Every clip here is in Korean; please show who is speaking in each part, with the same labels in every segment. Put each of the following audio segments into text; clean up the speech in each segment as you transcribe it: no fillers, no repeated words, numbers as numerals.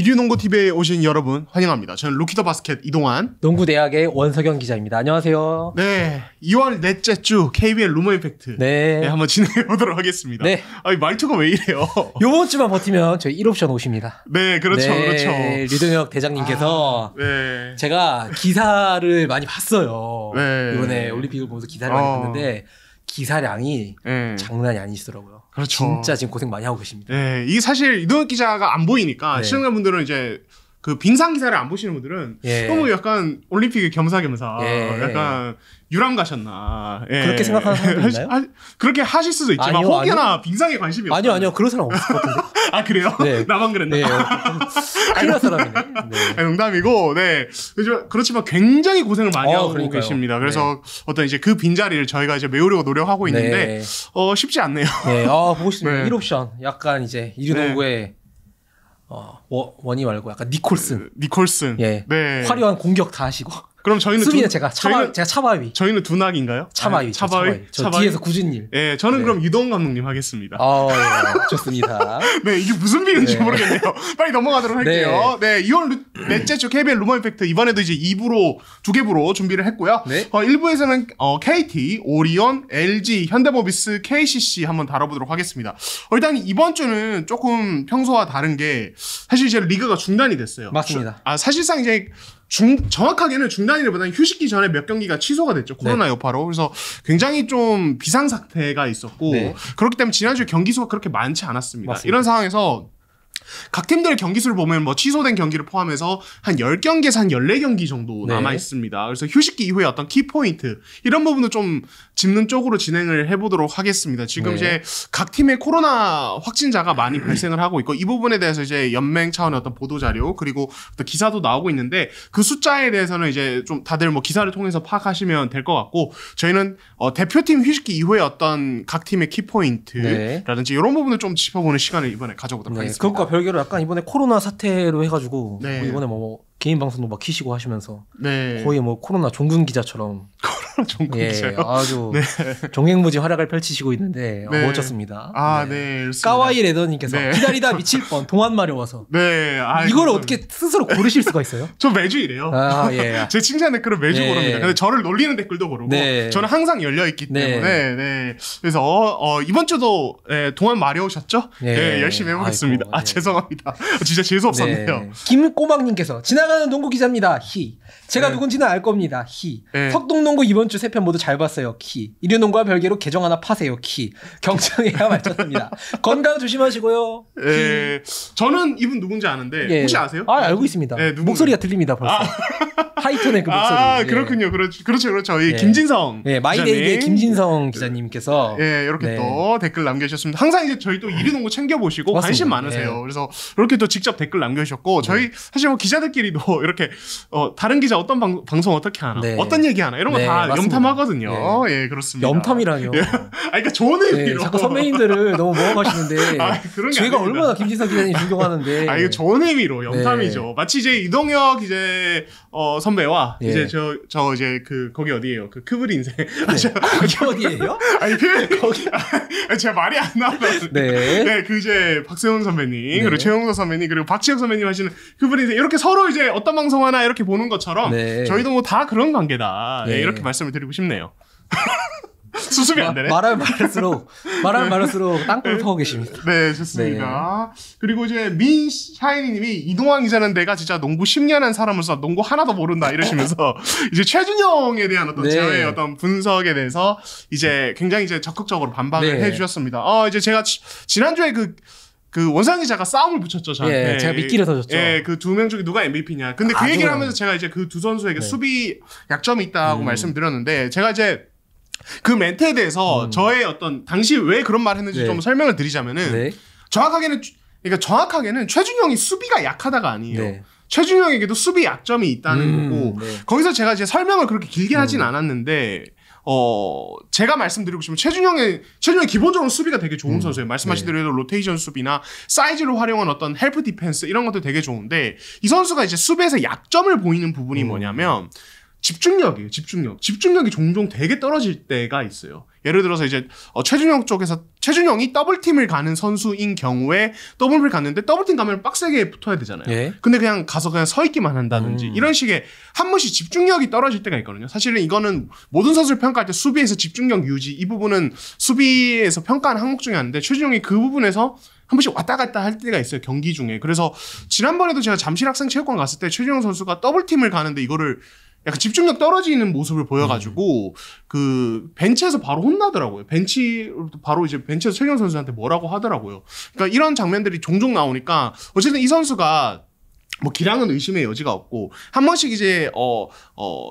Speaker 1: 이류농구TV에 오신 여러분 환영합니다. 저는 루키더 바스켓 이동환,
Speaker 2: 농구대학의 원석영 기자입니다. 안녕하세요.
Speaker 1: 네, 2월 넷째 주 KBL 루머 임팩트 네, 한번 진행해 보도록 하겠습니다. 네. 아니, 말투가 왜 이래요?
Speaker 2: 요번 주만 버티면 저희 1옵션 오십니다.
Speaker 1: 네, 그렇죠.
Speaker 2: 네,
Speaker 1: 그렇죠.
Speaker 2: 류동혁 대장님께서
Speaker 1: 네.
Speaker 2: 제가 기사를 많이 봤어요.
Speaker 1: 네.
Speaker 2: 이번에 올림픽을 보면서 기사를 많이 봤는데 기사량이 장난이 아니시더라고요.
Speaker 1: 그렇죠.
Speaker 2: 진짜 지금 고생 많이 하고 계십니다.
Speaker 1: 네, 이게 사실 이동혁 기자가 안 보이니까
Speaker 2: 네.
Speaker 1: 시청자분들은 이제 그 빙상 기사를 안 보시는 분들은 너무 약간 올림픽에 겸사겸사 약간 유람 가셨나
Speaker 2: 그렇게 생각하는 사람도 있나요?
Speaker 1: 그렇게 하실 수도 있지만
Speaker 2: 아니요,
Speaker 1: 혹여나 빙상에 관심이 없어요.
Speaker 2: 아니요 그런 사람 없을 것 같은데.
Speaker 1: 아 그래요?
Speaker 2: 네.
Speaker 1: 나만 그랬나?
Speaker 2: 네. 큰일 날 사람이네. 네.
Speaker 1: 농담이고, 네. 그렇지만 굉장히 고생을 많이 하고
Speaker 2: 그러니까요.
Speaker 1: 계십니다. 그래서 어떤 이제 그 빈자리를 저희가 이제 메우려고 노력하고 있는데, 쉽지 않네요.
Speaker 2: 네, 보고 싶습니다.
Speaker 1: 네.
Speaker 2: 1옵션. 약간 이제 이류농구의 원이 말고 약간 니콜슨.
Speaker 1: 니콜슨.
Speaker 2: 예.
Speaker 1: 네.
Speaker 2: 화려한 공격 다 하시고.
Speaker 1: 그럼 저희는
Speaker 2: 수비는 제가 차바위.
Speaker 1: 저희는 두낙인가요?
Speaker 2: 차바위. 저 뒤에서 굳은일.
Speaker 1: 예, 저는 그럼 유동 감독님 하겠습니다.
Speaker 2: 예, 좋습니다.
Speaker 1: 네, 이게 무슨 비유인지 모르겠네요. 빨리 넘어가도록 할게요. 네, 2월 넷째 주 KBL 루머 임팩트 이번에도 이제 2부로 두 개 부로 준비를 했고요. 네. 1부에서는 KT, 오리온, LG, 현대모비스, KCC 한번 다뤄보도록 하겠습니다. 일단 이번 주는 조금 평소와 다른 게 사실 이제 리그가 중단이 됐어요.
Speaker 2: 맞습니다.
Speaker 1: 사실상 이제 정확하게는 중단이라기보다는 휴식기 전에 몇 경기가 취소가 됐죠. 코로나 여파로. 그래서 굉장히 좀 비상사태가 있었고 그렇기 때문에 지난주에 경기 수가 그렇게 많지 않았습니다.
Speaker 2: 맞습니다.
Speaker 1: 이런 상황에서 각 팀들의 경기 수를 보면 뭐 취소된 경기를 포함해서 한 10경기에서 한 14경기 정도 남아 있습니다. 그래서 휴식기 이후에 어떤 키포인트 이런 부분도 좀 짚는 쪽으로 진행을 해보도록 하겠습니다. 지금 이제 각 팀의 코로나 확진자가 많이 발생을 하고 있고 이 부분에 대해서 이제 연맹 차원의 어떤 보도자료 그리고 어떤 기사도 나오고 있는데 그 숫자에 대해서는 이제 좀 다들 뭐 기사를 통해서 파악하시면 될 것 같고 저희는 대표팀 휴식기 이후에 어떤 각 팀의 키포인트라든지 이런 부분을 좀 짚어보는 시간을 이번에 가져보도록 하겠습니다.
Speaker 2: 그것과 별개로 약간 이번에 코로나 사태로 해가지고 이번에 뭐 개인 방송도 막 키시고 하시면서 거의 뭐 코로나 종군 기자처럼
Speaker 1: 종군 기자요?
Speaker 2: 아주 종횡무진 활약을 펼치시고 있는데 멋졌습니다.
Speaker 1: 네.
Speaker 2: 까와이 레더님께서 기다리다 미칠 뻔 동안 마려워서 이걸 어떻게 스스로 고르실 수가 있어요?
Speaker 1: 저 매주 이래요. 제 칭찬 댓글은 매주 고릅니다. 근데 저를 놀리는 댓글도 고르고 저는 항상 열려있기 때문에 그래서 이번 주도 동안 마려우셨죠? 열심히 해보겠습니다. 죄송합니다. 진짜 재수없었네요.
Speaker 2: 김꼬막님께서 지나가는 농구 기자입니다. 제가 누군지는 알 겁니다. 석동농구 이번 주 3편 모두 잘 봤어요. 이류농구와 별개로 계정 하나 파세요. 경청해야 말졌습니다. 건강 조심하시고요.
Speaker 1: 저는 이분 누군지 아는데 혹시 아세요?
Speaker 2: 알고 있습니다. 목소리가 들립니다. 벌써. 하이톤의 그 목소리.
Speaker 1: 그렇군요. 그렇죠. 이 김진성
Speaker 2: 마이데이의 김진성 기자님께서
Speaker 1: 이렇게 또 댓글 남겨주셨습니다. 항상 이제 저희 또 이류농구 챙겨보시고 관심 많으세요. 그래서 이렇게 또 직접 댓글 남겨주셨고 저희 사실 뭐 기자들끼리도 이렇게 다른 기자 어떤 방송 어떻게 하나 어떤 얘기 하나 이런 거 다 염탐하거든요. 그렇습니다.
Speaker 2: 염탐이라뇨.
Speaker 1: 그러니까 좋은 의미로
Speaker 2: 자꾸 선배님들을 너무 모아가시는데
Speaker 1: 제가
Speaker 2: 얼마나 김진성 기자님 존경하는데
Speaker 1: 이거 좋은 의미로 염탐이죠. 마치 이제 이동혁 이제 선배와 이제 저 이제 거기 어디예요? 그 크브리 인생.
Speaker 2: 거기 어디예요?
Speaker 1: 아니 거기 제가 말이 안 나와서 그 이제 박세훈 선배님 그리고 최용석 선배님 그리고 박지혁 선배님 하시는 크브리 인생 이렇게 서로 이제 어떤 방송 하나 이렇게 보는 것처럼 저희도 뭐 다 그런 관계다. 이렇게 말씀을 드리고 싶네요. 수습이 안 되네.
Speaker 2: 말하면 말할수록 땅굴을 파고 계십니다.
Speaker 1: 네, 좋습니다. 그리고 이제 민샤이니님이 이동환 기자는 내가 진짜 농구 10년 한 사람으로서 농구 하나도 모른다 이러시면서 이제 최준영에 대한 어떤 제어의 어떤 분석에 대해서 이제 굉장히 이제 적극적으로 반박을 해주셨습니다. 이제 제가 지난주에 그 원상 기자가 싸움을 붙였죠, 저한테.
Speaker 2: 제가 미끼를 던졌죠.
Speaker 1: 그 두 명 중에 누가 MVP냐. 근데 그 얘기를 하면서 제가 이제 그 두 선수에게 수비 약점이 있다고 말씀드렸는데, 제가 이제 그 멘트에 대해서 저의 어떤 당시 왜 그런 말 했는지 좀 설명을 드리자면은, 정확하게는 최준영이 수비가 약하다가 아니에요. 최준영에게도 수비 약점이 있다는 거고, 거기서 제가 이제 설명을 그렇게 길게 하진 않았는데, 제가 말씀드리고 싶으면 최준영이 기본적으로 수비가 되게 좋은 선수예요. 말씀하신 대로 로테이션 수비나 사이즈를 활용한 어떤 헬프 디펜스 이런 것도 되게 좋은데 이 선수가 이제 수비에서 약점을 보이는 부분이 뭐냐면 집중력이에요. 집중력이 종종 되게 떨어질 때가 있어요. 예를 들어서 이제 최준영 쪽에서 최준영이 더블팀을 가는 선수인 경우에 더블팀을 갔는데 더블팀 가면 빡세게 붙어야 되잖아요.
Speaker 2: 예.
Speaker 1: 근데 그냥 가서 그냥 서 있기만 한다든지 이런 식의 한 번씩 집중력이 떨어질 때가 있거든요. 사실은 이거는 모든 선수를 평가할 때 수비에서 집중력 유지 이 부분은 수비에서 평가하는 항목 중에 하나인데 최준영이 그 부분에서 한 번씩 왔다 갔다 할 때가 있어요. 경기 중에. 그래서 지난번에도 제가 잠실학생체육관 갔을 때 최준영 선수가 더블팀을 가는데 이거를 약간 집중력 떨어지는 모습을 보여가지고 그 벤치에서 바로 혼나더라고요. 바로 이제 벤치에서 최경 선수한테 뭐라고 하더라고요. 그러니까 이런 장면들이 종종 나오니까 어쨌든 이 선수가 뭐 기량은 의심의 여지가 없고 한 번씩 이제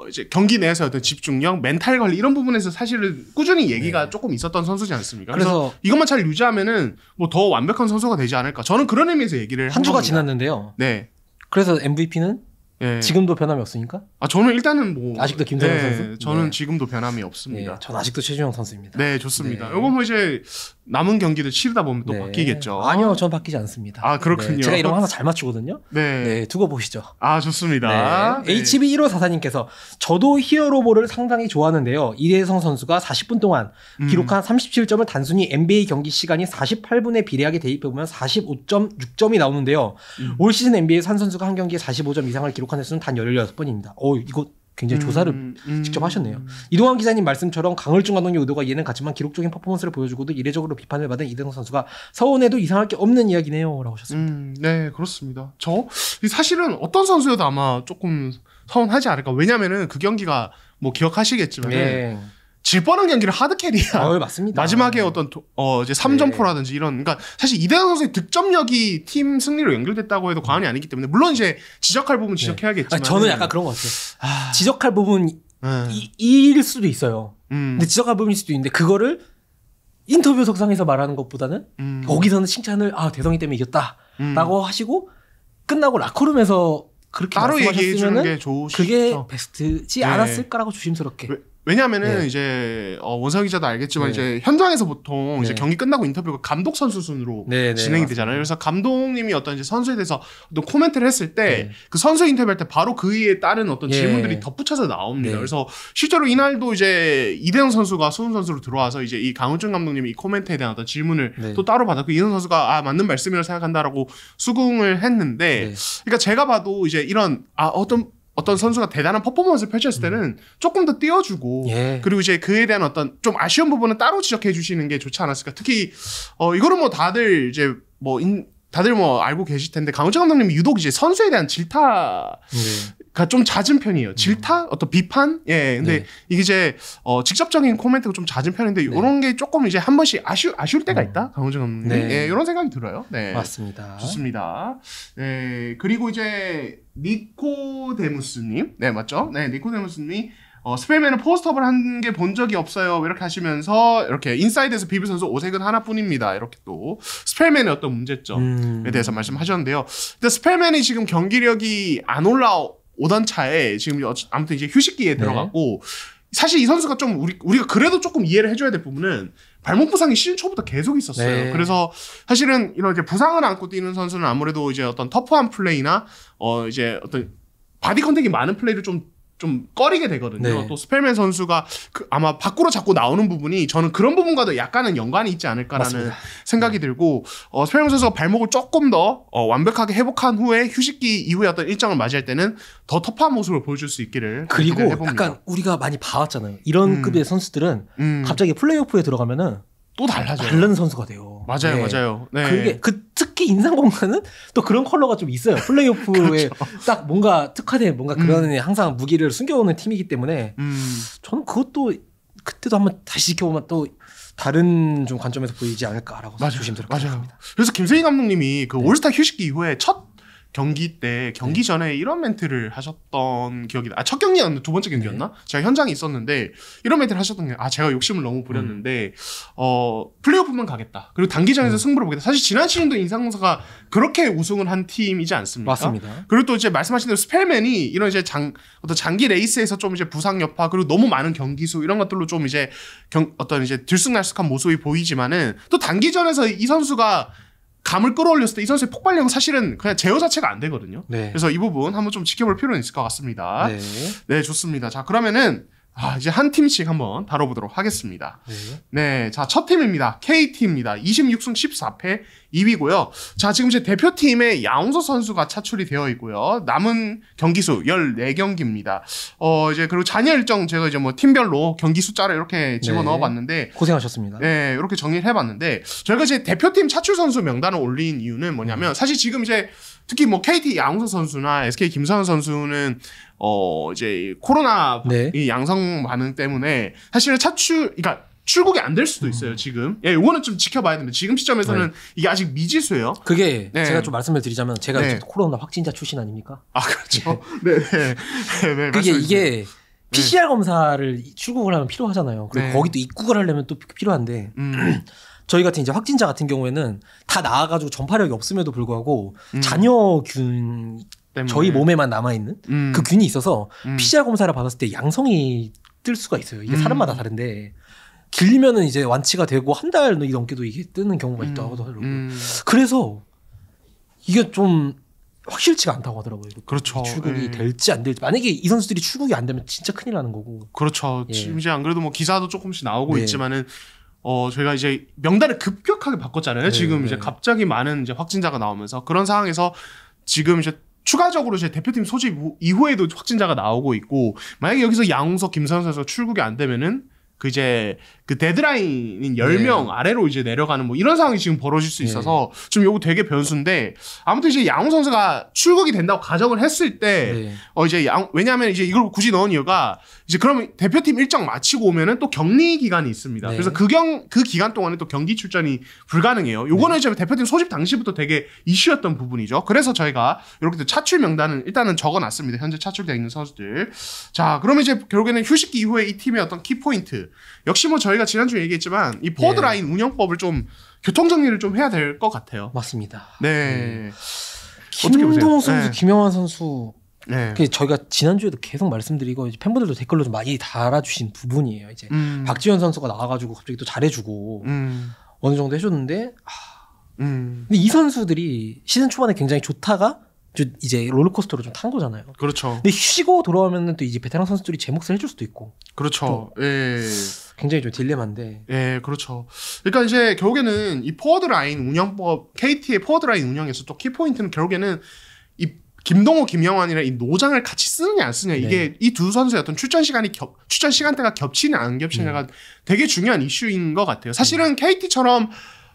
Speaker 1: 이제 경기 내에서 어떤 집중력, 멘탈 관리 이런 부분에서 사실은 꾸준히 얘기가 조금 있었던 선수지 않습니까? 그래서 이것만 잘 유지하면은 뭐 더 완벽한 선수가 되지 않을까. 저는 그런 의미에서 얘기를
Speaker 2: 한 주가 지났는데요.
Speaker 1: 네.
Speaker 2: 그래서 MVP는
Speaker 1: 네.
Speaker 2: 지금도 변함이 없으니까?
Speaker 1: 저는 일단은 뭐
Speaker 2: 아직도 김선영 선수?
Speaker 1: 저는 지금도 변함이 없습니다.
Speaker 2: 전 아직도 최준영 선수입니다.
Speaker 1: 네, 좋습니다. 이거 뭐 이제 남은 경기를 치르다 보면 또 바뀌겠죠.
Speaker 2: 아니요, 전 바뀌지 않습니다.
Speaker 1: 아, 그렇군요.
Speaker 2: 제가 이런 거 항상 잘 맞추거든요.
Speaker 1: 네.
Speaker 2: 두고 보시죠.
Speaker 1: 아, 좋습니다.
Speaker 2: HB1544님께서 저도 히어로볼을 상당히 좋아하는데요. 이대성 선수가 40분 동안 기록한 37점을 단순히 NBA 경기 시간이 48분에 비례하게 대입해보면 45.6점이 나오는데요. 올 시즌 NBA에서 한 선수가 한 경기에 45점 이상을 기록한 횟수는 단 16번입니다. 이거 굉장히 조사를 직접 하셨네요. 이동환 기자님 말씀처럼 강을중 감독의 의도가 이해는 갔지만 기록적인 퍼포먼스를 보여주고도 이례적으로 비판을 받은 이대성 선수가 서운해도 이상할 게 없는 이야기네요 라고 하셨습니다.
Speaker 1: 네, 그렇습니다. 사실은 어떤 선수여도 아마 조금 서운하지 않을까. 왜냐면은 그 경기가 뭐 기억하시겠지만 질 뻔한 경기를 하드캐리야.
Speaker 2: 맞습니다.
Speaker 1: 마지막에 어떤 이제 3점포라든지 이런, 그러니까 사실 이대현 선수의 득점력이 팀 승리로 연결됐다고 해도 과언이 아니기 때문에 물론 이제 지적할 부분 지적해야겠지만
Speaker 2: 저는 약간 그런 것 같아요. 지적할 부분이 일 수도 있어요. 근데 지적할 부분일 수도 있는데 그거를 인터뷰 석상에서 말하는 것보다는 거기서는 칭찬을 대성이 때문에 이겼다라고 하시고 끝나고 라커룸에서 그렇게
Speaker 1: 따로 얘기해 주는 게
Speaker 2: 좋으시죠. 그게 베스트지 않았을까라고 조심스럽게.
Speaker 1: 왜냐하면은 이제 원상 기자도 알겠지만 이제 현장에서 보통 이제 경기 끝나고 인터뷰가 감독 선수 순으로 진행이 되잖아요. 그래서 감독님이 어떤 이제 선수에 대해서 어떤 코멘트를 했을 때 그 선수 인터뷰할 때 바로 그에 따른 어떤 질문들이 덧붙여서 나옵니다. 그래서 실제로 이날도 이제 이대영 선수가 수훈 선수로 들어와서 이제 이 강훈준 감독님이 이 코멘트에 대한 어떤 질문을 또 따로 받았고 이대영 선수가 맞는 말씀이라고 생각한다라고 수긍을 했는데, 그러니까 제가 봐도 이제 이런 어떤 선수가 대단한 퍼포먼스를 펼쳤을 때는 조금 더 띄워주고 그리고 이제 그에 대한 어떤 좀 아쉬운 부분은 따로 지적해 주시는 게 좋지 않았을까. 특히 이거는 뭐 다들 이제 다들 알고 계실 텐데 강훈철 감독님이 유독 이제 선수에 대한 질타가 좀 잦은 편이에요. 질타? 어떤 비판? 근데 이게 이제 직접적인 코멘트가 좀 잦은 편인데 이런 게 조금 이제 한 번씩 아쉬울 때가 있다. 강훈철 감독님. 이런 생각이 들어요. 네.
Speaker 2: 맞습니다.
Speaker 1: 좋습니다. 네. 그리고 이제 니코데무스님. 네, 맞죠? 네, 니코데무스님이 스펠맨은 포스트업을 한 게 본 적이 없어요. 이렇게 하시면서 이렇게 인사이드에서 비비 선수 오색은 하나뿐입니다. 이렇게 또 스펠맨의 어떤 문제점에 대해서 말씀하셨는데요. 근데 스펠맨이 지금 경기력이 안 올라오던 차에 지금 아무튼 이제 휴식기에 들어갔고 사실 이 선수가 좀 우리가 그래도 조금 이해를 해줘야 될 부분은 발목 부상이 시즌 초부터 계속 있었어요. 그래서 사실은 이런 이제 부상을 안고 뛰는 선수는 아무래도 이제 어떤 터프한 플레이나 이제 어떤 바디 컨택이 많은 플레이를 좀 꺼리게 되거든요. 또 스펠맨 선수가 아마 밖으로 자꾸 나오는 부분이 저는 그런 부분과도 약간은 연관이 있지 않을까라는 생각이 들고 스펠맨 선수가 발목을 조금 더 완벽하게 회복한 후에 휴식기 이후에 어떤 일정을 맞이할 때는 더 터프한 모습을 보여줄 수 있기를
Speaker 2: 그리고 약간 우리가 많이 봐왔잖아요. 이런 급의 선수들은 갑자기 플레이오프에 들어가면은
Speaker 1: 또 달라져요.
Speaker 2: 다른 선수가 돼요.
Speaker 1: 맞아요. 네.
Speaker 2: 그게 특히 인상공간은 또 그런 컬러가 좀 있어요. 플레이오프에 딱 뭔가 특화된 뭔가 그런 항상 무기를 숨겨오는 팀이기 때문에 저는 그것도 그때도 한번 다시 지켜보면 또 다른 좀 관점에서 보이지 않을까라고 조심스럽게 생각합니다.
Speaker 1: 그래서 김세희 감독님이 그 올스타 휴식기 이후에 첫 경기 때 경기 전에 이런 멘트를 하셨던 기억이 첫 경기였나 두 번째 경기였나? 제가 현장에 있었는데 이런 멘트를 하셨던 게 제가 욕심을 너무 부렸는데 플레이오프만 가겠다. 그리고 단기전에서 승부를 보겠다. 사실 지난 시즌도 인상공사가 그렇게 우승을 한 팀이지 않습니까?
Speaker 2: 맞습니다.
Speaker 1: 그리고 또 이제 말씀하신 대로 스펠맨이 이런 이제 어떤 장기 레이스에서 좀 이제 부상 여파 그리고 너무 많은 경기수 이런 것들로 좀 이제 어떤 이제 들쑥날쑥한 모습이 보이지만은 또 단기전에서 이 선수가 감을 끌어올렸을 때 이 선수의 폭발력은 사실은 그냥 제어 자체가 안 되거든요.
Speaker 2: 네.
Speaker 1: 그래서 이 부분 한번 좀 지켜볼 필요는 있을 것 같습니다.
Speaker 2: 네.
Speaker 1: 네, 좋습니다. 자, 그러면은 이제 한 팀씩 한번 다뤄보도록 하겠습니다. 네, 자, 첫 팀입니다. KT입니다. 26승 14패 2위고요. 자, 지금 제 대표팀에 양홍석 선수가 차출이 되어 있고요. 남은 경기수 14경기입니다. 이제 그리고 잔여 일정 제가 이제 뭐 팀별로 경기 숫자를 이렇게 집어넣어 봤는데
Speaker 2: 고생하셨습니다.
Speaker 1: 네, 이렇게 정리를 해 봤는데 저희가 이제 대표팀 차출 선수 명단을 올린 이유는 뭐냐면 사실 지금 이제 특히 뭐 KT 양홍석 선수나 SK 김서현 선수는 이제 코로나 이 양성 반응 때문에 사실은 그러니까 출국이 안 될 수도 있어요, 지금. 예, 요거는 좀 지켜봐야 됩니다. 지금 시점에서는 이게 아직 미지수예요.
Speaker 2: 그게 제가 좀 말씀을 드리자면 제가 이제 코로나 확진자 출신 아닙니까?
Speaker 1: 아, 그렇죠. 네.
Speaker 2: 그게 이게 PCR 검사를 출국을 하면 필요하잖아요. 그리고 거기도 입국을 하려면 또 필요한데 저희 같은 이제 확진자 같은 경우에는 다 나아가지고 전파력이 없음에도 불구하고 잔여균 저희 몸에만 남아있는 그 균이 있어서 PCR 검사를 받았을 때 양성이 뜰 수가 있어요. 이게 사람마다 다른데 길면은 이제 완치가 되고 한 달 넘게도 이게 뜨는 경우가 있다고 하더라고요. 그래서 이게 좀 확실치가 않다고 하더라고요.
Speaker 1: 그렇죠.
Speaker 2: 출국이 될지 안 될지. 만약에 이 선수들이 출국이 안 되면 진짜 큰일 나는 거고.
Speaker 1: 그렇죠. 지금 이제 안 그래도 뭐 기사도 조금씩 나오고 있지만은 저희가 이제 명단을 급격하게 바꿨잖아요. 지금 이제 갑자기 많은 이제 확진자가 나오면서 그런 상황에서 지금 이제 추가적으로 제 대표팀 소집 이후에도 확진자가 나오고 있고 만약에 여기서 양홍석, 김서현 선수가 출국이 안 되면은 그 데드라인인 10명 아래로 이제 내려가는 뭐 이런 상황이 지금 벌어질 수 있어서 좀 요거 되게 변수인데 아무튼 이제 양홍 선수가 출국이 된다고 가정을 했을 때 이제 왜냐하면 이제 이걸 굳이 넣은 이유가 이제 그러면 대표팀 일정 마치고 오면은 또 격리 기간이 있습니다. 그래서 그 기간 동안에 또 경기 출전이 불가능해요. 요거는 이제 대표팀 소집 당시부터 되게 이슈였던 부분이죠. 그래서 저희가 이렇게 또 차출 명단은 일단은 적어놨습니다. 현재 차출되어 있는 선수들. 자, 그러면 이제 결국에는 휴식기 이후에 이 팀의 어떤 키포인트 역시 뭐 저희가 지난주에 얘기했지만 이 포워드 라인 운영법을 좀 교통정리를 좀 해야 될 것 같아요.
Speaker 2: 맞습니다.
Speaker 1: 네.
Speaker 2: 김동욱 선수, 김영환 선수 저희가 지난주에도 계속 말씀드리고 이제 팬분들도 댓글로 좀 많이 달아주신 부분이에요. 이제 박지현 선수가 나와가지고 갑자기 또 잘해주고 어느 정도 해줬는데 근데 이 선수들이 시즌 초반에 굉장히 좋다가 이제 롤러코스터로 좀 탄 거잖아요.
Speaker 1: 그렇죠.
Speaker 2: 근데 쉬고 돌아오면 또 이제 베테랑 선수들이 제 몫을 해줄 수도 있고.
Speaker 1: 그렇죠. 예.
Speaker 2: 굉장히 좀 딜레마인데.
Speaker 1: 예, 그렇죠. 그러니까 이제 결국에는 이 포워드 라인 운영법, KT의 포워드 라인 운영에서 또 키포인트는 결국에는 이 김동호, 김영환이랑 이 노장을 같이 쓰느냐 안 쓰느냐 이게 이 두 선수의 어떤 출전 시간대가 겹치냐 안 겹치냐가 되게 중요한 이슈인 것 같아요. 사실은 KT처럼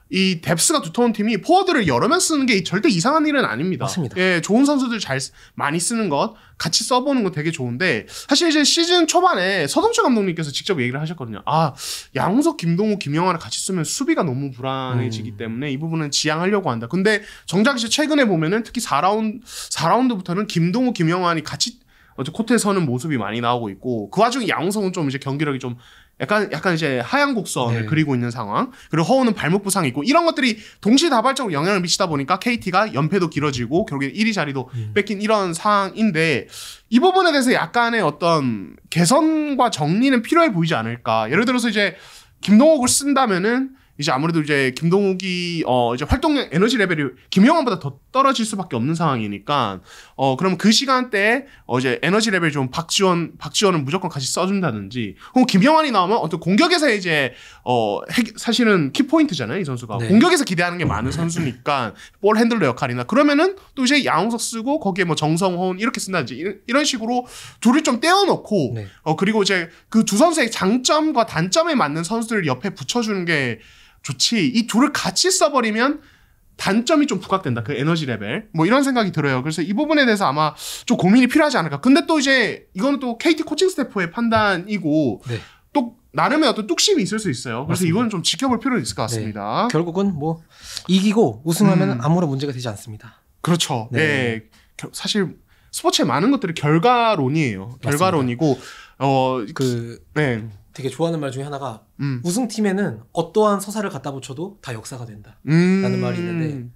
Speaker 1: 이 뎁스가 두터운 팀이 포워드를 여러 명 쓰는 게 절대 이상한 일은 아닙니다.
Speaker 2: 맞습니다.
Speaker 1: 예, 좋은 선수들 많이 쓰는 것, 같이 써보는 거 되게 좋은데 사실 이제 시즌 초반에 서동철 감독님께서 직접 얘기를 하셨거든요. 양홍석, 김동우, 김영환을 같이 쓰면 수비가 너무 불안해지기 때문에 이 부분은 지양하려고 한다. 근데 정작 이제 최근에 보면은 특히 4라운드부터는 김동우, 김영환이 같이 코트에 서는 모습이 많이 나오고 있고 그 와중에 양홍석은 좀 이제 경기력이 좀 약간 이제 하얀 곡선을 그리고 있는 상황. 그리고 허우는 발목 부상이 있고 이런 것들이 동시다발적으로 영향을 미치다 보니까 KT가 연패도 길어지고 결국에 1위 자리도 뺏긴 이런 상황인데 이 부분에 대해서 약간의 어떤 개선과 정리는 필요해 보이지 않을까. 예를 들어서 이제 김동욱을 쓴다면은 이제 아무래도 이제 김동욱이 이제 활동량 에너지 레벨이 김영환보다 더 떨어질 수밖에 없는 상황이니까 그럼 그 시간대에 이제 에너지 레벨 좀 박지원은 무조건 같이 써준다든지 혹은 김영환이 나오면 어떤 공격에서 이제 사실은 키포인트잖아요 이 선수가 공격에서 기대하는 게 많은 선수니까 볼 핸들러 역할이나 그러면은 또 이제 양홍석 쓰고 거기에 뭐 정성호은 이렇게 쓴다든지 이런 식으로 둘을 좀 떼어놓고 그리고 이제 그 두 선수의 장점과 단점에 맞는 선수들을 옆에 붙여주는 게 좋지. 이 둘을 같이 써버리면 단점이 좀 부각된다. 그 에너지 레벨. 뭐 이런 생각이 들어요. 그래서 이 부분에 대해서 아마 좀 고민이 필요하지 않을까. 근데 또 이제 이거는 또 KT 코칭 스태프의 판단이고 또 나름의 어떤 뚝심이 있을 수 있어요. 그래서 맞습니다. 이건 좀 지켜볼 필요는 있을 것 같습니다.
Speaker 2: 결국은 뭐 이기고 우승하면 아무런 문제가 되지 않습니다.
Speaker 1: 그렇죠. 네. 사실 스포츠의 많은 것들이 결과론이에요. 맞습니다. 결과론이고
Speaker 2: 되게 좋아하는 말 중에 하나가 우승팀에는 어떠한 서사를 갖다 붙여도 다 역사가 된다 라는 말이 있는데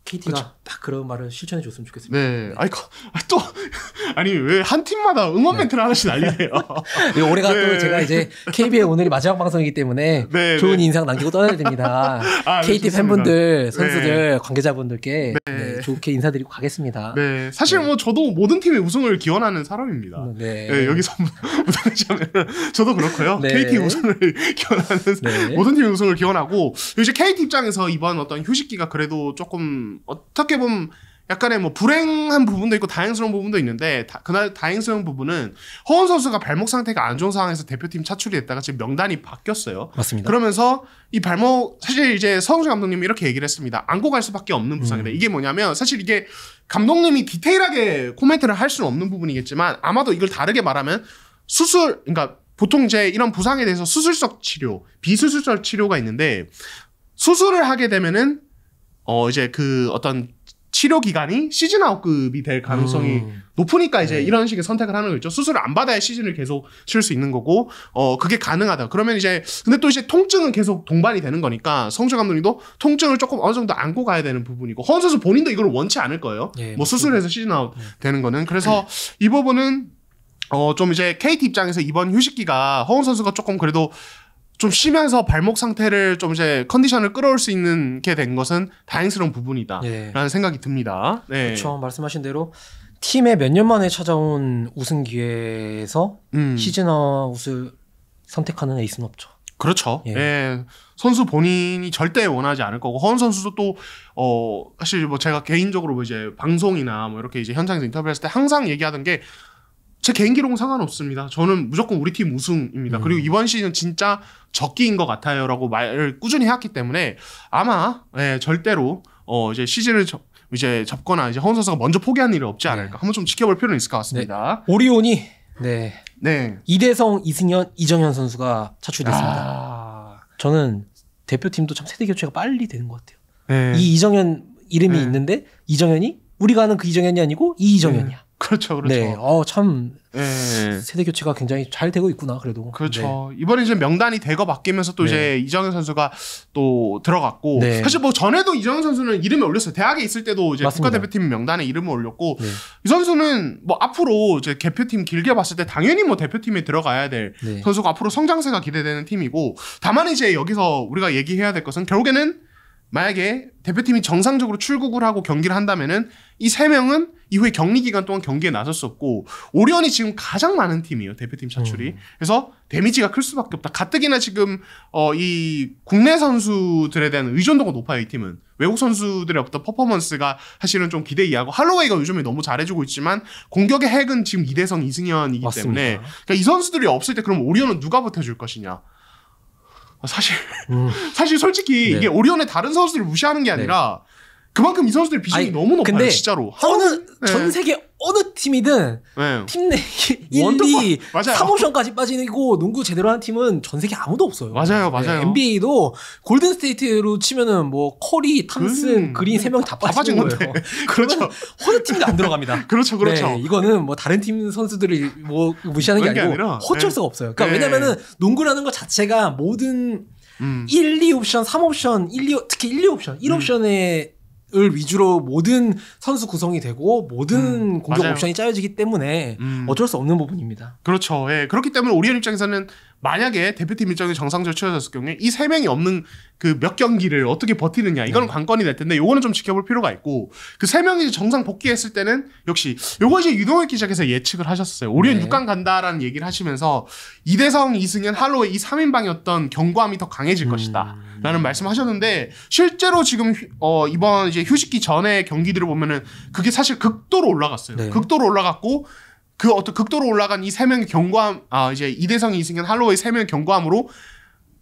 Speaker 2: KT가
Speaker 1: 그렇죠.
Speaker 2: 딱 그런 말을 실천해 줬으면 좋겠습니다.
Speaker 1: 네. 아니 왜 한 팀마다 응원 멘트를 하나씩 날리세요?
Speaker 2: 올해가 또 제가 이제 KBL 오늘이 마지막 방송이기 때문에 좋은 인상 남기고 떠나야 됩니다. KT 팬분들, 선수들, 관계자분들께 좋게 인사드리고 가겠습니다.
Speaker 1: 네. 사실 뭐 저도 모든 팀의 우승을 기원하는 사람입니다. 여기서 무당하자면 저도 그렇고요. KT 우승을 기원하는 모든 팀의 우승을 기원하고 이제 KT 입장에서 이번 어떤 휴식기가 그래도 조금 어떻게 보면 약간의 뭐 불행한 부분도 있고 다행스러운 부분도 있는데 그날 다행스러운 부분은 허원 선수가 발목 상태가 안 좋은 상황에서 대표팀 차출이 됐다가 지금 명단이 바뀌었어요.
Speaker 2: 맞습니다.
Speaker 1: 그러면서 이 발목 사실 이제 서흥준 감독님이 이렇게 얘기를 했습니다. 안고 갈 수밖에 없는 부상이다. 이게 뭐냐면 사실 이게 감독님이 디테일하게 코멘트를 할 수는 없는 부분이겠지만 아마도 이걸 다르게 말하면 그러니까 보통 이제 이런 부상에 대해서 수술적 치료, 비수술적 치료가 있는데 수술을 하게 되면은 이제 그 어떤 치료 기간이 시즌 아웃급이 될 가능성이 높으니까 이제 이런 식의 선택을 하는 거죠. 수술을 안 받아야 시즌을 계속 칠 수 있는 거고, 그게 가능하다. 그러면 이제, 근데 또 이제 통증은 계속 동반이 되는 거니까, 성주 감독님도 통증을 조금 어느 정도 안고 가야 되는 부분이고, 허원 선수 본인도 이걸 원치 않을 거예요. 뭐 수술해서 시즌 아웃 되는 거는. 그래서 이 부분은, 좀 이제 KT 입장에서 이번 휴식기가 허원 선수가 조금 그래도 좀 쉬면서 발목 상태를 좀 이제 컨디션을 끌어올 수 있는 게 된 것은 다행스러운 부분이다. 라는 생각이 듭니다. 네.
Speaker 2: 그렇죠. 말씀하신 대로 팀에 몇 년 만에 찾아온 우승 기회에서 시즌 아웃을 선택하는 에이스는 없죠.
Speaker 1: 그렇죠. 예. 선수 본인이 절대 원하지 않을 거고 허원 선수도 또 사실 뭐 제가 개인적으로 뭐 이제 방송이나 뭐 이렇게 이제 현장에서 인터뷰했을 때 항상 얘기하던 게 제 개인 기록은 상관없습니다. 저는 무조건 우리 팀 우승입니다. 그리고 이번 시즌 진짜 적기인 것 같아요라고 말을 꾸준히 해왔기 때문에 아마 절대로 이제 시즌을 이제 접거나 이제 허원 선수가 먼저 포기한 일은 없지 않을까. 한번 좀 지켜볼 필요는 있을 것 같습니다.
Speaker 2: 오리온이 이대성, 이승현, 이정현 선수가 차출됐습니다. 저는 대표팀도 참 세대 교체가 빨리 되는 것 같아요. 이 이정현 이름이 있는데 이정현이 우리가 아는 그 이정현이 아니고 이 이정현이야.
Speaker 1: 그렇죠.
Speaker 2: 참 세대 교체가 굉장히 잘 되고 있구나. 그래도
Speaker 1: 그렇죠. 이번에 이제 명단이 대거 바뀌면서 또 이제 이정현 선수가 또 들어갔고 사실 뭐 전에도 이정현 선수는 이름을 올렸어요. 대학에 있을 때도 이제 국가대표팀 명단에 이름을 올렸고 이 선수는 뭐 앞으로 이제 대표팀 길게 봤을 때 당연히 뭐 대표팀에 들어가야 될 선수가 앞으로 성장세가 기대되는 팀이고 다만 이제 여기서 우리가 얘기해야 될 것은 결국에는 만약에 대표팀이 정상적으로 출국을 하고 경기를 한다면은 이 세 명은 이후에 격리 기간 동안 경기에 나섰었고 오리온이 지금 가장 많은 팀이에요. 대표팀 차출이. 그래서 데미지가 클 수밖에 없다. 가뜩이나 지금 이 국내 선수들에 대한 의존도가 높아요. 이 팀은. 외국 선수들의 어떤 퍼포먼스가 사실은 좀 기대 이하고 할로웨이가 요즘에 너무 잘해주고 있지만 공격의 핵은 지금 이대성, 이승현이기 때문에 그러니까 이 선수들이 없을 때 그럼 오리온은 누가 버텨줄 것이냐. 사실 솔직히 이게 오리온의 다른 선수들을 무시하는 게 아니라 그만큼 이 선수들의 비중이 너무 높아요. 근데 진짜로.
Speaker 2: 전 세계 어느 팀이든 팀 내 1, 2, 3옵션까지 빠지고 농구 제대로 하는 팀은 전 세계 아무도 없어요.
Speaker 1: 맞아요.
Speaker 2: NBA도 골든스테이트로 치면은 뭐 커리, 탐슨, 그린 3명 다 빠진 거예요.
Speaker 1: 그렇죠.
Speaker 2: 어느 팀도 안 들어갑니다.
Speaker 1: 그렇죠.
Speaker 2: 이거는 뭐 다른 팀 선수들이 뭐 무시하는 게 아니고 어쩔 수가 없어요. 그러니까 왜냐면은 농구라는 것 자체가 모든 1, 2옵션, 3옵션, 특히 1, 2옵션, 1옵션에 을 위주로 모든 선수 구성이 되고 모든 공격 옵션이 짜여지기 때문에 어쩔 수 없는 부분입니다.
Speaker 1: 그렇죠. 그렇기 때문에 오리온 입장에서는 만약에 대표팀 일정이 정상적으로 치러졌을 경우에 이 세 명이 없는 그 몇 경기를 어떻게 버티느냐 이건 관건이 될 텐데 요거는 좀 지켜볼 필요가 있고 그 세 명이 정상 복귀했을 때는 역시 요거 이제 유동혁 기자께서 예측을 하셨어요. 오리온 6강 간다라는 얘기를 하시면서 이대성, 이승현, 할로웨이 이 3인방이었던 견고함이 더 강해질 것이다 라는 말씀하셨는데 실제로 지금 이번 이제 휴식기 전에 경기들을 보면은 그게 사실 극도로 올라갔어요. 극도로 올라갔고 그 어떤 극도로 올라간 이 세 명의 견고함, 이제 이대성, 이승현, 할로웨이 세 명의 견고함으로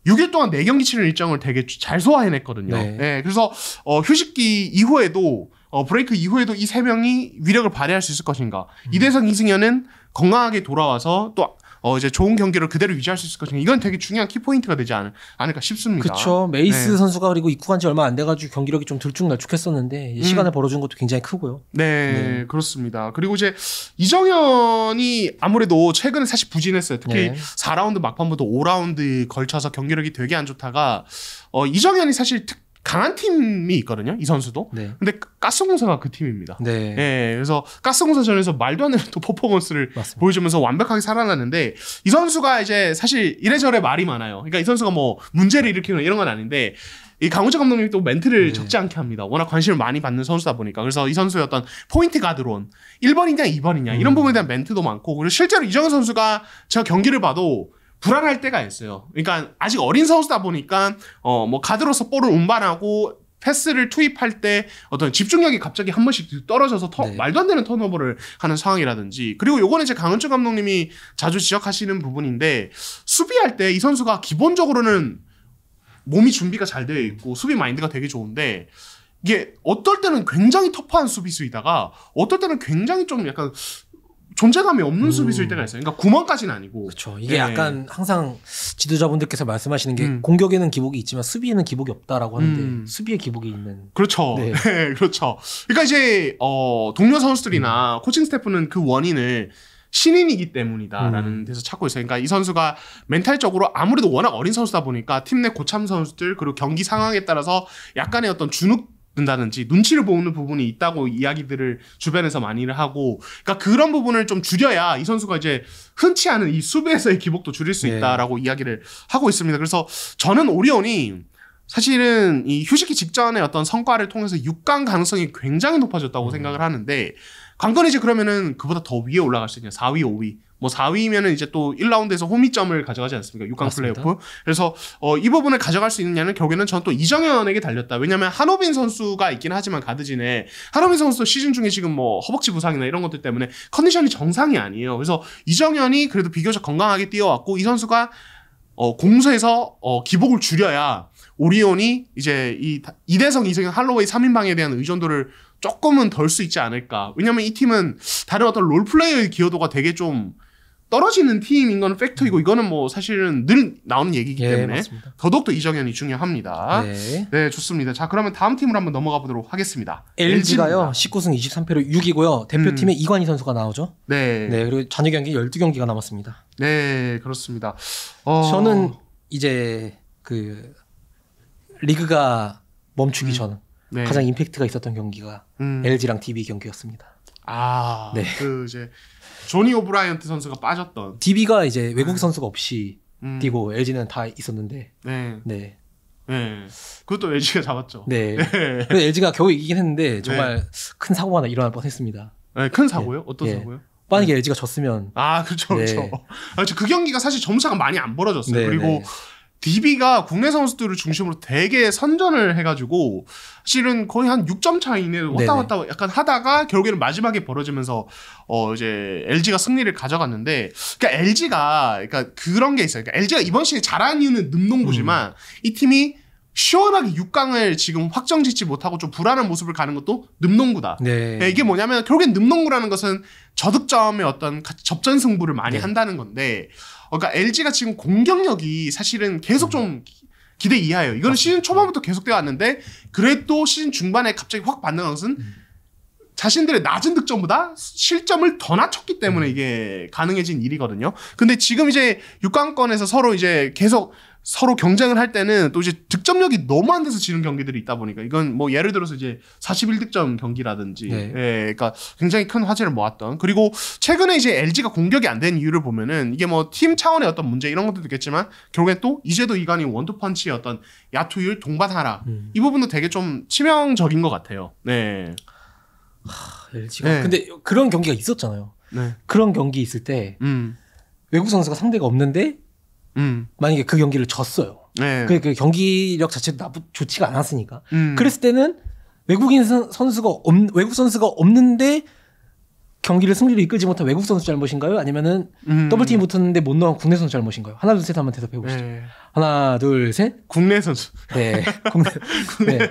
Speaker 1: 6일 동안 4경기 치는 일정을 되게 잘 소화해냈거든요. 그래서 휴식기 이후에도 브레이크 이후에도 이 세 명이 위력을 발휘할 수 있을 것인가? 이대성, 이승현은 건강하게 돌아와서 또 이제 좋은 경기를 그대로 유지할 수 있을 것인가. 이건 되게 중요한 키포인트가 되지 않을까 싶습니다.
Speaker 2: 그렇죠. 메이스 선수가 그리고 입국한 지 얼마 안 돼가지고 경기력이 좀 들쭉날쭉했었는데 시간을 벌어준 것도 굉장히 크고요.
Speaker 1: 그렇습니다. 그리고 이제 이정현이 아무래도 최근에 사실 부진했어요. 특히 4라운드 막판부터 5라운드 걸쳐서 경기력이 되게 안 좋다가 이정현이 사실 강한 팀이 있거든요. 이 선수도.
Speaker 2: 네.
Speaker 1: 근데 가스공사가 그 팀입니다.
Speaker 2: 네.
Speaker 1: 예, 그래서 가스공사전에서 말도 안 되는 또 퍼포먼스를
Speaker 2: 맞습니다.
Speaker 1: 보여주면서 완벽하게 살아났는데 이 선수가 이제 사실 이래저래 말이 많아요. 그러니까 이 선수가 뭐 문제를 일으키는 이런 건 아닌데 이 강우재 감독님이 또 멘트를 적지 않게 합니다. 워낙 관심을 많이 받는 선수다 보니까. 그래서 이 선수의 어떤 포인트 가드론 1번이냐 2번이냐 이런 부분에 대한 멘트도 많고 그리고 실제로 이정현 선수가 제가 경기를 봐도 불안할 때가 있어요. 그러니까 아직 어린 선수다 보니까 뭐 가드로서 볼을 운반하고 패스를 투입할 때 어떤 집중력이 갑자기 한 번씩 떨어져서 말도 안 되는 턴오버를 하는 상황이라든지 그리고 요거는 이제 강은철 감독님이 자주 지적하시는 부분인데 수비할 때 이 선수가 기본적으로는 몸이 준비가 잘 되어 있고 수비 마인드가 되게 좋은데 이게 어떨 때는 굉장히 터프한 수비수이다가 어떨 때는 굉장히 좀 약간 존재감이 없는 수비수일 때가 있어요. 그러니까 9번까지는 아니고.
Speaker 2: 그렇죠. 이게 약간 항상 지도자분들께서 말씀하시는 게 공격에는 기복이 있지만 수비에는 기복이 없다라고 하는데 수비에 기복이 있는.
Speaker 1: 그렇죠. 네. 그렇죠. 그러니까 이제 동료 선수들이나 코칭 스태프는 그 원인을 신인이기 때문이다라는 데서 찾고 있어요. 그러니까 이 선수가 멘탈적으로 아무래도 워낙 어린 선수다 보니까 팀 내 고참 선수들 그리고 경기 상황에 따라서 약간의 어떤 주눅든다든지 눈치를 보는 부분이 있다고 이야기들을 주변에서 많이를 하고 그러니까 그런 부분을 좀 줄여야 이 선수가 이제 흔치 않은 이 수비에서의 기복도 줄일 수 있다라고 이야기를 하고 있습니다. 그래서 저는 오리온이 사실은 이 휴식기 직전의 어떤 성과를 통해서 6강 가능성이 굉장히 높아졌다고 생각을 하는데 관건이 이제 그러면은 그보다 더 위에 올라갈 수 있냐 4위, 5위. 뭐 4위면은 이제 또 1라운드에서 홈이점을 가져가지 않습니까? 6강
Speaker 2: 맞습니다.
Speaker 1: 플레이오프. 그래서 이 부분을 가져갈 수 있느냐는 결국에는 저는 또 이정현에게 달렸다. 왜냐면 한호빈 선수가 있긴 하지만 가드진에 한호빈 선수도 시즌 중에 지금 뭐 허벅지 부상이나 이런 것들 때문에 컨디션이 정상이 아니에요. 그래서 이정현이 그래도 비교적 건강하게 뛰어왔고 이 선수가 공수에서 기복을 줄여야 오리온이 이제 이 이대성, 이승현, 할로웨이 3인방에 대한 의존도를 조금은 덜 수 있지 않을까. 왜냐면 이 팀은 다른 어떤 롤플레이어의 기여도가 되게 좀 떨어지는 팀인 건 팩트이고 이거는 뭐 사실은 늘 나오는 얘기이기 때문에
Speaker 2: 맞습니다.
Speaker 1: 더더욱 더 이정현이 중요합니다. 네, 좋습니다. 자, 그러면 다음 팀으로 한번 넘어가 보도록 하겠습니다.
Speaker 2: LG가요. 19승 23패로 6위고요. 대표팀에 이관희 선수가 나오죠.
Speaker 1: 네.
Speaker 2: 네, 그리고 잔여 경기 12경기가 남았습니다.
Speaker 1: 네, 그렇습니다.
Speaker 2: 저는 이제 그 리그가 멈추기 전 가장 임팩트가 있었던 경기가 LG랑 DB 경기였습니다.
Speaker 1: 네. 그 이제 조니 오브라이언트 선수가 빠졌던
Speaker 2: DB가 이제 외국 선수가 없이 뛰고 LG는 다 있었는데
Speaker 1: 네. 그것도 LG가 잡았죠.
Speaker 2: 네. 그래서 LG가 겨우 이기긴 했는데 정말 큰 사고가 하나 일어날 뻔했습니다.
Speaker 1: 네, 큰 사고요? 어떤 사고요?
Speaker 2: 만약에 LG가 졌으면
Speaker 1: 그렇죠. 그 경기가 사실 점수차가 많이 안 벌어졌어요. 그리고 DB가 국내 선수들을 중심으로 되게 선전을 해가지고 실은 거의 한 6점 차 이내로 왔다 갔다 약간 하다가 결국에는 마지막에 벌어지면서 이제 LG가 승리를 가져갔는데 그러니까 LG가 그러니까 그런 게 있어요. 그러니까 LG가 이번 시즌에 잘한 이유는 늠농구지만 이 팀이 시원하게 6강을 지금 확정짓지 못하고 좀 불안한 모습을 가는 것도 늠농구다. 이게 뭐냐면 결국엔 늠농구라는 것은 저득점의 어떤 접전 승부를 많이 한다는 건데 그러니까 LG가 지금 공격력이 사실은 계속 좀 기대 이하예요. 이거는 시즌 초반부터 계속되어 왔는데 그래도 시즌 중반에 갑자기 확 받는 것은 자신들의 낮은 득점보다 실점을 더 낮췄기 때문에 이게 가능해진 일이거든요. 근데 지금 이제 6강권에서 서로 이제 계속 서로 경쟁을 할 때는 또 이제 득점력이 너무 안 돼서 지는 경기들이 있다 보니까 이건 뭐 예를 들어서 이제 41득점 경기라든지 그러니까 굉장히 큰 화제를 모았던 그리고 최근에 이제 LG가 공격이 안 된 이유를 보면은 이게 뭐 팀 차원의 어떤 문제 이런 것도 있겠지만 결국엔 또 이제도 이관이 원투펀치의 어떤 야투율 동반 하락 이 부분도 되게 좀 치명적인 것 같아요.
Speaker 2: LG가 근데 그런 경기가 있었잖아요. 그런 경기 있을 때 외국 선수가 상대가 없는데 만약에 그 경기를 졌어요. 그 경기력 자체도 좋지가 않았으니까. 그랬을 때는 외국 선수가 없는데 경기를 승리로 이끌지 못한 외국 선수 잘못인가요? 아니면은 더블팀 붙었는데 못 넣은 국내 선수 잘못인가요? 하나 둘 셋 한번 대답해 보시죠. 하나 둘 셋.
Speaker 1: 국내 선수.
Speaker 2: 국내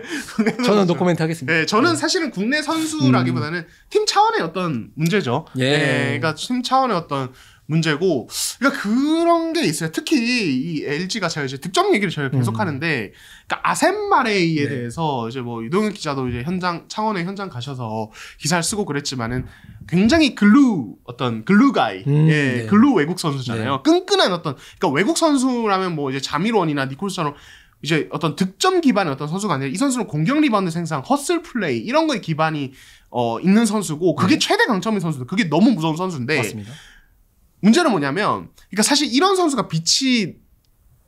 Speaker 2: 저는 노코멘트 하겠습니다.
Speaker 1: 저는 사실은 국내 선수라기보다는 팀 차원의 어떤 문제죠. 그러니까 팀 차원의 어떤 문제고, 그러니까 그런 게 있어요. 특히 이 LG가 제가 이제 득점 얘기를 저희가 계속 하는데, 그러니까 아셈마레이에 대해서 이제 뭐 이동현 기자도 이제 창원에 현장 가셔서 기사를 쓰고 그랬지만은 굉장히 글루가이, 글루 외국 선수잖아요. 끈끈한 어떤, 그러니까 외국 선수라면 뭐 이제 자밀원이나 니콜스처럼 이제 어떤 득점 기반의 어떤 선수가 아니라 이 선수는 공격 리바운드 생산, 허슬 플레이 이런 거에 기반이 있는 선수고 그게 최대 강점인 선수들. 그게 너무 무서운 선수인데
Speaker 2: 맞습니다.
Speaker 1: 문제는 뭐냐면 그러니까 사실 이런 선수가 빛이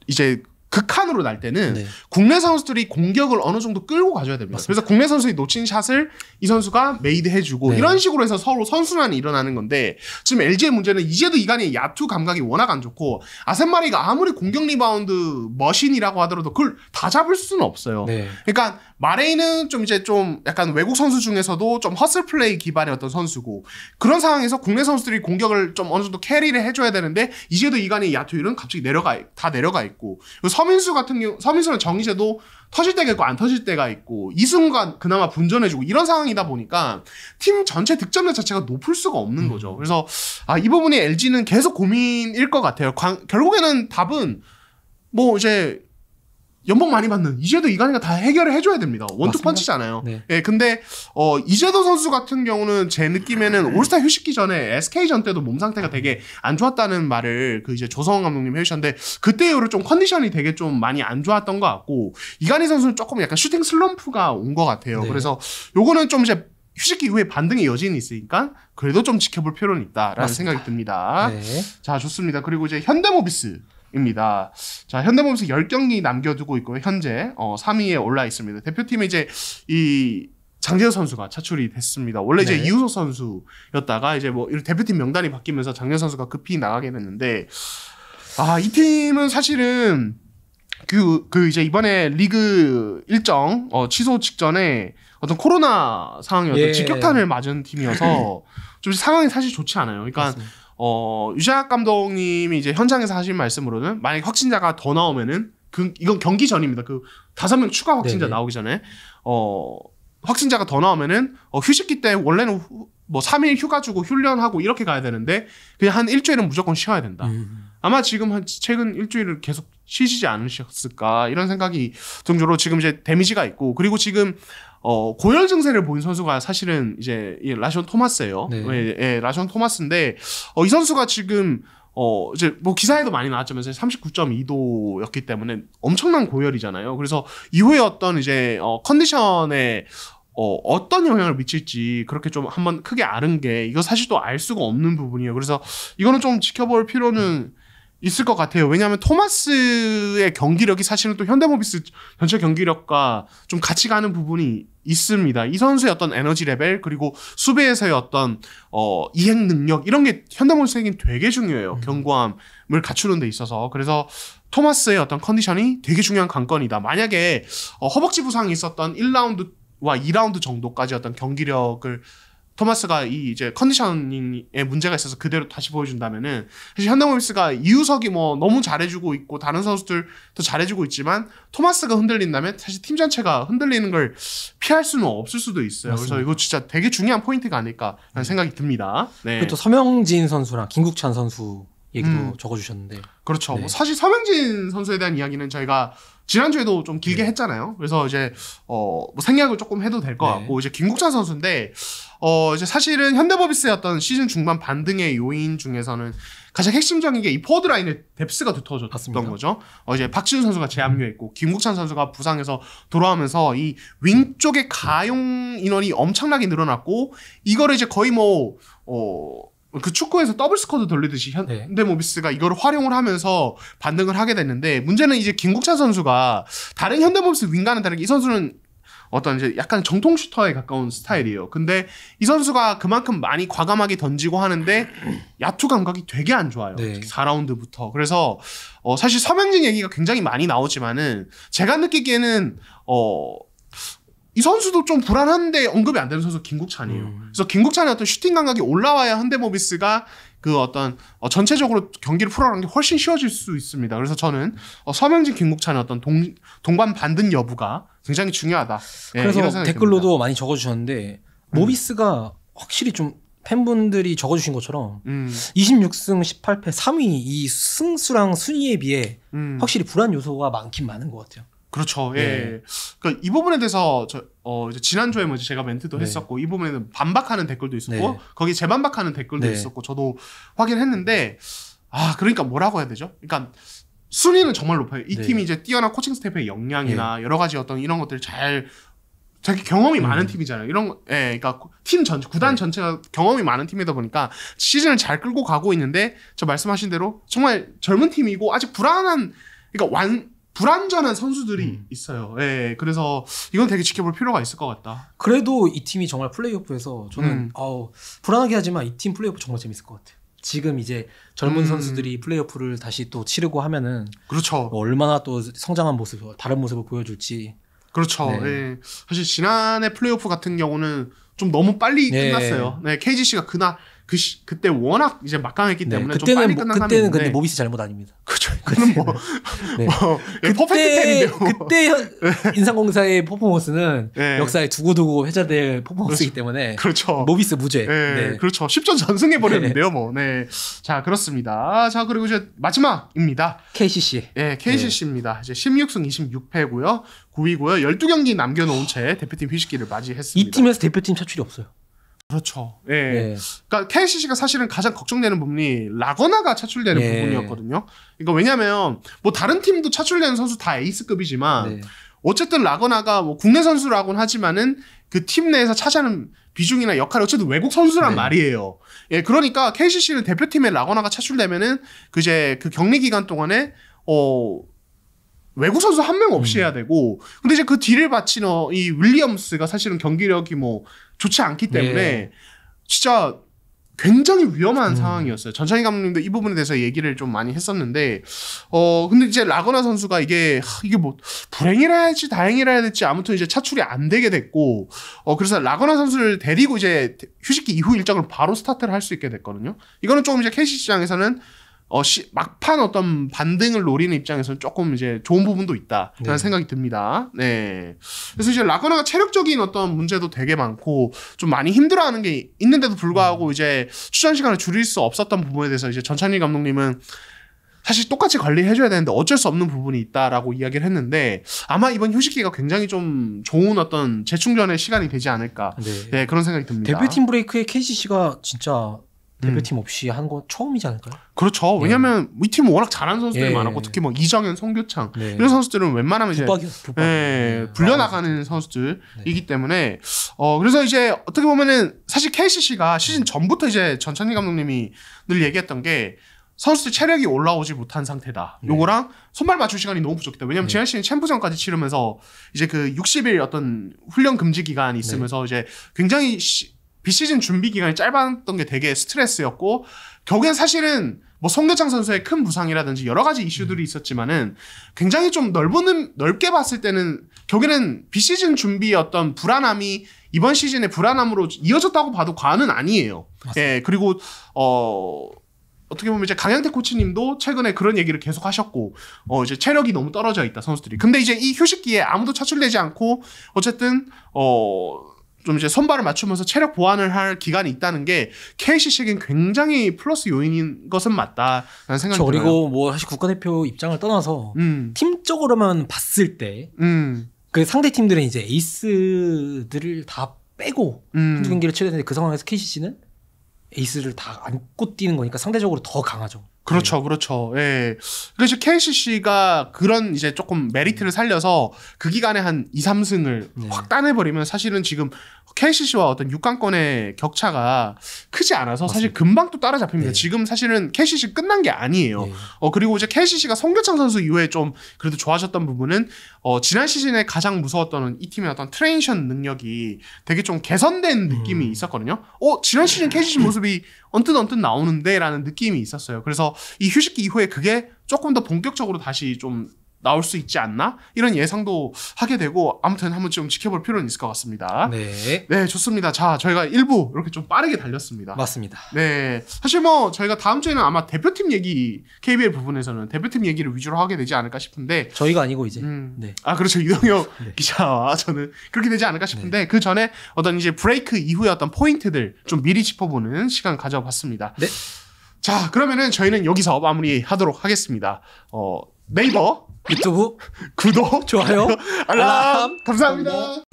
Speaker 1: 이제 극한으로 날 때는 국내 선수들이 공격을 어느 정도 끌고 가줘야 됩니다. 맞습니다. 그래서 국내 선수들이 놓친 샷을 이 선수가 메이드 해주고 이런 식으로 해서 서로 선순환이 일어나는 건데 지금 LG의 문제는 이제도 이간의 야투 감각이 워낙 안 좋고 아셈마리가 아무리 공격 리바운드 머신이라고 하더라도 그걸 다 잡을 수는 없어요. 그러니까 마레이는 좀 이제 좀 약간 외국 선수 중에서도 좀 허슬 플레이 기반의 어떤 선수고 그런 상황에서 국내 선수들이 공격을 좀 어느 정도 캐리를 해줘야 되는데 이제도 이간의 야투율은 갑자기 다 내려가 있고 서민수 같은 경우 서민수는 정희재도 터질 때가 있고 안 터질 때가 있고 이승우가 그나마 분전해주고 이런 상황이다 보니까 팀 전체 득점력 자체가 높을 수가 없는 거죠. 그래서 이 부분이 LG는 계속 고민일 것 같아요. 결국에는 답은 뭐 이제 연봉 많이 받는 이재도 이관이가 다 해결을 해줘야 됩니다. 원투펀치잖아요. 예, 근데 이재도 선수 같은 경우는 제 느낌에는 올스타 휴식기 전에 SK전 때도 몸 상태가 되게 안 좋았다는 말을 그 이제 조성원 감독님 해주셨는데 그때 이후로 좀 컨디션이 되게 좀 많이 안 좋았던 것 같고 이관희 선수는 조금 약간 슈팅 슬럼프가 온 것 같아요. 그래서 요거는 좀 이제 휴식기 이후에 반등의 여진이 있으니까 그래도 좀 지켜볼 필요는 있다라는 생각이 듭니다. 자, 좋습니다. 그리고 이제 현대모비스 입니다. 자, 현대모비스 10경기 남겨두고 있고요. 현재 3위에 올라 있습니다. 대표팀에 이제 이 장재현 선수가 차출이 됐습니다. 원래 이제 이우석 선수였다가 이제 뭐 대표팀 명단이 바뀌면서 장재현 선수가 급히 나가게 됐는데 이 팀은 사실은 그 이제 이번에 리그 일정 취소 직전에 어떤 코로나 상황이었던 직격탄을 맞은 팀이어서 좀 상황이 사실 좋지 않아요. 그러니까 맞습니다. 유재학 감독님이 이제 현장에서 하신 말씀으로는 만약 확진자가 더 나오면은 이건 경기 전입니다. 그 5명 추가 확진자 나오기 전에 확진자가 더 나오면은 휴식기 때 원래는 뭐 3일 휴가 주고 훈련하고 이렇게 가야 되는데 그냥 한 일주일은 무조건 쉬어야 된다. 아마 지금 최근 일주일을 계속 쉬시지 않으셨을까 이런 생각이 정도로 지금 이제 데미지가 있고 그리고 지금 고열 증세를 보인 선수가 사실은 이제 라시온 토마스예요. 라시온 토마스인데 이 선수가 지금 이제 뭐 기사에도 많이 나왔지만 39.2도였기 때문에 엄청난 고열이잖아요. 그래서 이후에 어떤 이제 컨디션에 어떤 영향을 미칠지 그렇게 좀 한번 크게 아는 게 이거 사실 또 알 수가 없는 부분이에요. 그래서 이거는 좀 지켜볼 필요는 있을 것 같아요. 왜냐하면 토마스의 경기력이 사실은 또 현대모비스 전체 경기력과 좀 같이 가는 부분이 있습니다. 이 선수의 어떤 에너지 레벨 그리고 수비에서의 어떤 이행 능력 이런 게 현대모비스에겐 되게 중요해요. 견고함을 갖추는 데 있어서. 그래서 토마스의 어떤 컨디션이 되게 중요한 관건이다. 만약에 허벅지 부상이 있었던 1라운드와 2라운드 정도까지 어떤 경기력을 토마스가 이 이제 컨디셔닝에 문제가 있어서 그대로 다시 보여준다면은 사실 현대모비스가 이우석이 뭐 너무 잘해주고 있고 다른 선수들도 잘해주고 있지만 토마스가 흔들린다면 사실 팀 전체가 흔들리는 걸 피할 수는 없을 수도 있어요. 맞습니다. 그래서 이거 진짜 되게 중요한 포인트가 아닐까라는 생각이 듭니다.
Speaker 2: 그리고 또 서명진 선수랑 김국찬 선수 얘기도 적어주셨는데
Speaker 1: 그렇죠. 뭐 사실 서명진 선수에 대한 이야기는 저희가 지난주에도 좀 길게 했잖아요. 그래서 이제 뭐 생략을 조금 해도 될 것 같고 이제 김국찬 선수인데 이제 사실은 현대모비스의 어떤 시즌 중반 반등의 요인 중에서는 가장 핵심적인 게 이 포워드 라인의 뎁스가 두터워졌던 맞습니다. 거죠. 이제 박지훈 선수가 재합류했고 김국찬 선수가 부상해서 돌아오면서 이 윙 쪽의 가용 인원이 엄청나게 늘어났고 이거를 이제 거의 뭐 그 축구에서 더블 스쿼드 돌리듯이 현대모비스가 이걸 활용을 하면서 반등을 하게 됐는데 문제는 이제 김국찬 선수가 다른 현대모비스 윙과는 다르게 이 선수는 어떤 이제 약간 정통 슈터에 가까운 스타일이에요. 근데 이 선수가 그만큼 많이 과감하게 던지고 하는데 야투 감각이 되게 안 좋아요. 4라운드부터. 그래서 사실 서명진 얘기가 굉장히 많이 나오지만은 제가 느끼기에는 이 선수도 좀 불안한데 언급이 안 되는 선수 김국찬이에요. 그래서 김국찬의 어떤 슈팅 감각이 올라와야 현대모비스가 그 어떤 전체적으로 경기를 풀어가는 게 훨씬 쉬워질 수 있습니다. 그래서 저는 서명진 김국찬의 어떤 동반 반등 여부가 굉장히 중요하다.
Speaker 2: 그래서 댓글로도 듭니다. 많이 적어주셨는데 모비스가 확실히 좀 팬분들이 적어주신 것처럼 26승 18패 3위 이 승수랑 순위에 비해 확실히 불안 요소가 많긴 많은 것 같아요.
Speaker 1: 그렇죠. 예. 그러니까 이 부분에 대해서 이제 지난주에 뭐 제가 멘트도 했었고 이 부분에는 반박하는 댓글도 있었고 거기 재반박하는 댓글도 있었고 저도 확인했는데 그러니까 뭐라고 해야 되죠? 그러니까 순위는 정말 높아요. 이
Speaker 2: 네.
Speaker 1: 팀이 이제 뛰어난 코칭 스태프의 역량이나 여러 가지 어떤 이런 것들 잘 되게 경험이 많은 팀이잖아요. 이런 거, 그러니까 팀 전체, 구단 전체가 경험이 많은 팀이다 보니까 시즌을 잘 끌고 가고 있는데 저 말씀하신 대로 정말 젊은 팀이고 아직 그러니까 불완전한 선수들이 있어요. 그래서 이건 되게 지켜볼 필요가 있을 것 같다.
Speaker 2: 그래도 이 팀이 정말 플레이오프에서 저는 불안하게 하지만 이 팀 플레이오프 정말 재밌을 것 같아요. 지금 이제 젊은 선수들이 플레이오프를 다시 또 치르고 하면은
Speaker 1: 그렇죠.
Speaker 2: 뭐 얼마나 또 성장한 모습, 다른 모습을 보여줄지.
Speaker 1: 그렇죠. 사실 지난해 플레이오프 같은 경우는 좀 너무 빨리 끝났어요. KGC가 그때 워낙 이제 막강했기 때문에 좀 빨리 끝난 감이
Speaker 2: 그때는
Speaker 1: 있는데.
Speaker 2: 근데 모비스 잘못 아닙니다.
Speaker 1: 그렇죠. 그는 퍼펙트 템인데요.
Speaker 2: 그때 인상공사의 퍼포먼스는 역사에 두고두고 회자될 퍼포먼스이기 때문에
Speaker 1: 그렇죠.
Speaker 2: 모비스 무죄.
Speaker 1: 그렇죠. 10전 전승해 버렸는데요, 뭐. 자, 그렇습니다. 자, 그리고 이제 마지막입니다.
Speaker 2: KCC.
Speaker 1: KCC입니다. 이제 16승 26패고요. 9위고요. 12경기 남겨놓은 채 대표팀 휴식기를 맞이했습니다.
Speaker 2: 이 팀에서 대표팀 차출이 없어요.
Speaker 1: 그렇죠. 그러니까 KCC가 사실은 가장 걱정되는 부분이 라거나가 차출되는 부분이었거든요. 그러니까 왜냐면 뭐 다른 팀도 차출되는 선수 다 에이스급이지만 어쨌든 라거나가 뭐 국내 선수라고는 하지만은 그 팀 내에서 차지하는 비중이나 역할이 어쨌든 외국 선수란 말이에요. 그러니까 KCC는 대표팀에 라거나가 차출되면은 이제 그 격리 기간 동안에 외국 선수 한 명 없이 해야 되고, 근데 이제 그 뒤를 바치는 이 윌리엄스가 사실은 경기력이 뭐 좋지 않기 때문에 진짜 굉장히 위험한 상황이었어요. 전찬희 감독님도 이 부분에 대해서 얘기를 좀 많이 했었는데, 근데 이제 라거나 선수가 이게 뭐 불행이라 해야지 다행이라 해야 될지 아무튼 이제 차출이 안 되게 됐고, 그래서 라거나 선수를 데리고 이제 휴식기 이후 일정을 바로 스타트를 할 수 있게 됐거든요. 이거는 조금 이제 KCC 시장에서는 막판 어떤 반등을 노리는 입장에서는 조금 이제 좋은 부분도 있다라는 생각이 듭니다. 그래서 이제 라거나가 체력적인 어떤 문제도 되게 많고 좀 많이 힘들어하는 게 있는데도 불구하고 이제 출전 시간을 줄일 수 없었던 부분에 대해서 이제 전찬희 감독님은 사실 똑같이 관리해줘야 되는데 어쩔 수 없는 부분이 있다라고 이야기를 했는데 아마 이번 휴식기가 굉장히 좀 좋은 어떤 재충전의 시간이 되지 않을까 그런 생각이 듭니다.
Speaker 2: 대표팀 브레이크에 KCC가 진짜 대표팀 없이 한 거 처음이지 않을까요?
Speaker 1: 그렇죠. 왜냐하면 이 팀은 워낙 잘하는 선수들이 많았고 특히 뭐 이정현, 송교창 이런 선수들은 웬만하면 이제 불려나가는 선수들이기 때문에 그래서 이제 어떻게 보면은 사실 KCC가 시즌 전부터 이제 전찬희 감독님이 늘 얘기했던 게 선수들 체력이 올라오지 못한 상태다. 요거랑 손발 맞출 시간이 너무 부족했다. 왜냐면 지난 시즌 챔프전까지 치르면서 이제 그 60일 어떤 훈련 금지 기간이 있으면서 이제 굉장히 비시즌 준비 기간이 짧았던 게 되게 스트레스였고 결국엔 사실은 뭐 송교창 선수의 큰 부상이라든지 여러 가지 이슈들이 있었지만은 굉장히 좀 넓게 봤을 때는 결국에는 비시즌 준비의 어떤 불안함이 이번 시즌의 불안함으로 이어졌다고 봐도 과언은 아니에요. 그리고 어떻게 보면 이제 강양태 코치님도 최근에 그런 얘기를 계속 하셨고 이제 체력이 너무 떨어져 있다 선수들이. 근데 이제 이 휴식기에 아무도 차출되지 않고 어쨌든 좀 이제 손발을 맞추면서 체력 보완을 할 기간이 있다는 게 KCC에겐 굉장히 플러스 요인인 것은 맞다라는 생각이 들어요.
Speaker 2: 그리고 뭐 사실 국가대표 입장을 떠나서 팀적으로만 봤을 때 그 상대 팀들은 이제 에이스들을 다 빼고 한두 경기를 치러야 되는데 그 상황에서 KCC는 에이스를 다 안고 뛰는 거니까 상대적으로 더 강하죠.
Speaker 1: 그렇죠, 그렇죠. 그래서 KCC가 그런 이제 조금 메리트를 살려서 그 기간에 한 2, 3승을 확 따내버리면 사실은 지금 KCC와 어떤 6강권의 격차가 크지 않아서 사실 금방 또 따라잡힙니다. 지금 사실은 KCC 끝난 게 아니에요. 그리고 이제 KCC가 송교창 선수 이후에 좀 그래도 좋아졌던 부분은 지난 시즌에 가장 무서웠던 이 팀의 어떤 트레이션 능력이 되게 좀 개선된 느낌이 있었거든요. 지난 시즌 KCC 모습이 언뜻 나오는데 라는 느낌이 있었어요. 그래서 이 휴식기 이후에 그게 조금 더 본격적으로 다시 좀 나올 수 있지 않나? 이런 예상도 하게 되고 아무튼 한번 좀 지켜볼 필요는 있을 것 같습니다. 네, 좋습니다. 자, 저희가 1부 이렇게 좀 빠르게 달렸습니다.
Speaker 2: 맞습니다.
Speaker 1: 네, 사실 뭐 저희가 다음 주에는 아마 대표팀 얘기 KBL 부분에서는 대표팀 얘기를 위주로 하게 되지 않을까 싶은데
Speaker 2: 저희가 아니고 이제
Speaker 1: 그렇죠. 이동혁 기자와 저는 그렇게 되지 않을까 싶은데 그 전에 어떤 이제 브레이크 이후의 어떤 포인트들 좀 미리 짚어보는 시간 가져봤습니다. 자, 그러면은 저희는 여기서 마무리하도록 하겠습니다. 네이버
Speaker 2: 유튜브
Speaker 1: 구독,
Speaker 2: 좋아요,
Speaker 1: 알람 감사합니다.